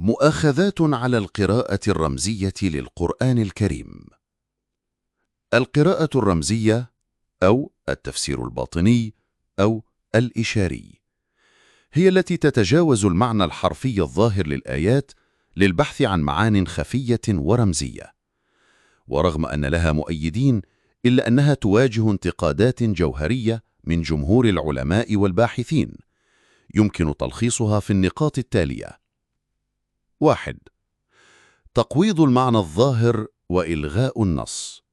مؤاخذات على القراءة الرمزية للقرآن الكريم. القراءة الرمزية أو التفسير الباطني أو الإشاري هي التي تتجاوز المعنى الحرفي الظاهر للآيات للبحث عن معان خفية ورمزية. ورغم أن لها مؤيدين إلا أنها تواجه انتقادات جوهرية من جمهور العلماء والباحثين، يمكن تلخيصها في النقاط التالية: 1. تقويض المعنى الظاهر وإلغاء النص.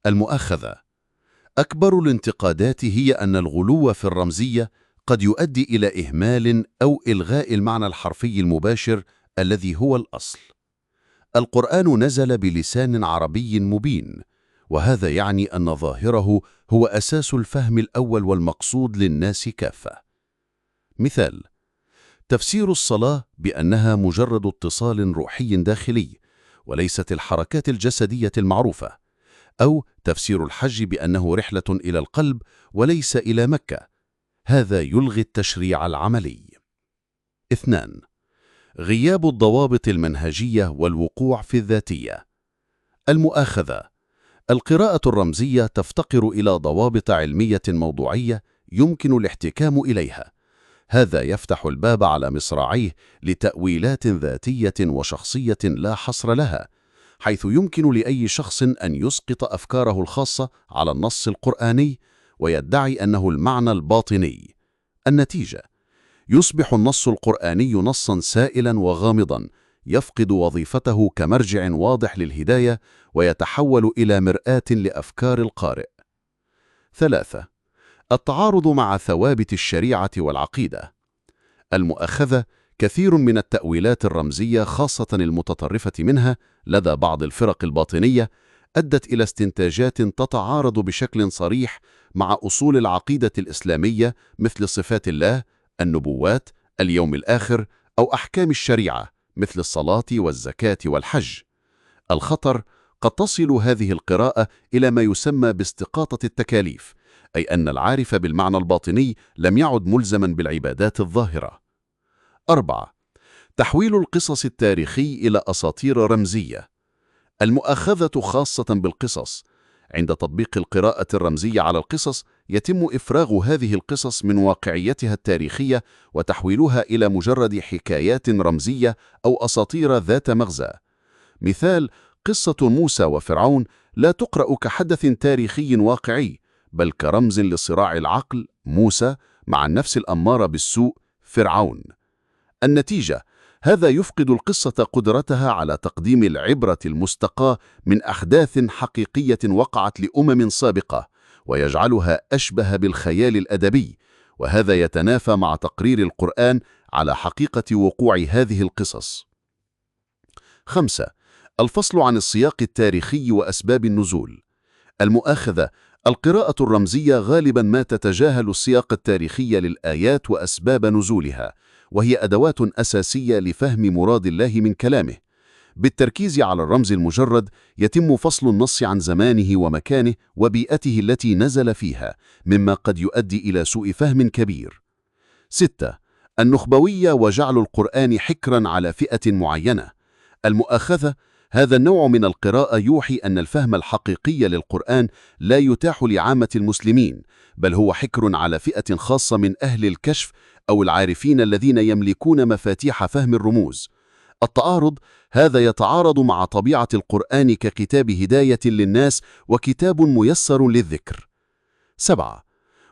المؤاخذة: أكبر الانتقادات هي أن الغلو في الرمزية قد يؤدي إلى إهمال أو إلغاء المعنى الحرفي المباشر الذي هو الأصل. القرآن نزل بلسان عربي مبين، وهذا يعني أن ظاهره هو أساس الفهم الأول والمقصود للناس كافة. مثال: تفسير الصلاة بأنها مجرد اتصال روحي داخلي وليست الحركات الجسدية المعروفة، أو تفسير الحج بأنه رحلة إلى القلب وليس إلى مكة، هذا يلغي التشريع العملي. 2. غياب الضوابط المنهجية والوقوع في الذاتية. المؤاخذة: القراءة الرمزية تفتقر إلى ضوابط علمية موضوعية يمكن الاحتكام إليها، هذا يفتح الباب على مصراعيه لتأويلات ذاتية وشخصية لا حصر لها، حيث يمكن لأي شخص أن يسقط أفكاره الخاصة على النص القرآني ويدعي أنه المعنى الباطني. النتيجة: يصبح النص القرآني نصاً سائلاً وغامضاً، يفقد وظيفته كمرجع واضح للهداية ويتحول إلى مرآة لأفكار القارئ. 3. التعارض مع ثوابت الشريعة والعقيدة. المؤاخذة: كثير من التأويلات الرمزية خاصة المتطرفة منها لدى بعض الفرق الباطنية أدت إلى استنتاجات تتعارض بشكل صريح مع أصول العقيدة الإسلامية مثل صفات الله، النبوات، اليوم الآخر، أو أحكام الشريعة مثل الصلاة والزكاة والحج. الخطر: قد تصل هذه القراءة إلى ما يسمى باستقاطة التكاليف، أي أن العارف بالمعنى الباطني لم يعد ملزما بالعبادات الظاهرة. 4. تحويل القصص التاريخي إلى أساطير رمزية. المؤاخذة خاصة بالقصص: عند تطبيق القراءة الرمزية على القصص يتم إفراغ هذه القصص من واقعيتها التاريخية وتحويلها إلى مجرد حكايات رمزية أو أساطير ذات مغزى. مثال: قصة موسى وفرعون لا تقرأ كحدث تاريخي واقعي، بل كرمز لصراع العقل موسى مع النفس الأمارة بالسوء فرعون. النتيجة: هذا يفقد القصة قدرتها على تقديم العبرة المستقاة من أحداث حقيقية وقعت لأمم سابقة، ويجعلها أشبه بالخيال الأدبي، وهذا يتنافى مع تقرير القرآن على حقيقة وقوع هذه القصص. 5. الفصل عن السياق التاريخي وأسباب النزول. المؤاخذة: القراءة الرمزية غالبا ما تتجاهل السياق التاريخي للآيات وأسباب نزولها، وهي أدوات أساسية لفهم مراد الله من كلامه. بالتركيز على الرمز المجرد يتم فصل النص عن زمانه ومكانه وبيئته التي نزل فيها، مما قد يؤدي إلى سوء فهم كبير. 6. النخبوية وجعل القرآن حكرا على فئة معينة. المؤاخذة: هذا النوع من القراءة يوحي أن الفهم الحقيقي للقرآن لا يتاح لعامة المسلمين، بل هو حكر على فئة خاصة من أهل الكشف أو العارفين الذين يملكون مفاتيح فهم الرموز. التعارض هذا يتعارض مع طبيعة القرآن ككتاب هداية للناس وكتاب ميسر للذكر. 7.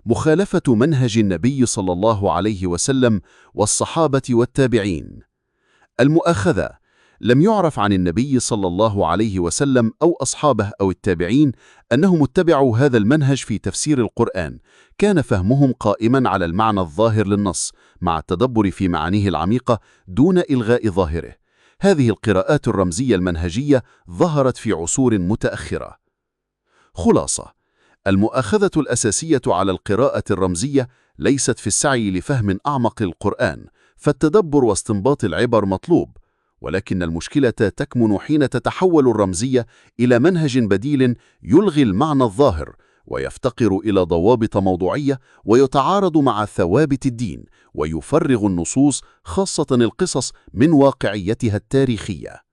مخالفة منهج النبي صلى الله عليه وسلم والصحابة والتابعين. المؤاخذة: لم يعرف عن النبي صلى الله عليه وسلم أو أصحابه أو التابعين أنهم اتبعوا هذا المنهج في تفسير القرآن، كان فهمهم قائما على المعنى الظاهر للنص مع التدبر في معانيه العميقة دون إلغاء ظاهره. هذه القراءات الرمزية المنهجية ظهرت في عصور متأخرة. خلاصة: المؤاخذة الأساسية على القراءة الرمزية ليست في السعي لفهم أعمق القرآن، فالتدبر واستنباط العبر مطلوب، ولكن المشكلة تكمن حين تتحول الرمزية إلى منهج بديل يلغي المعنى الظاهر ويفتقر إلى ضوابط موضوعية، ويتعارض مع ثوابت الدين، ويفرغ النصوص خاصة القصص من واقعيتها التاريخية.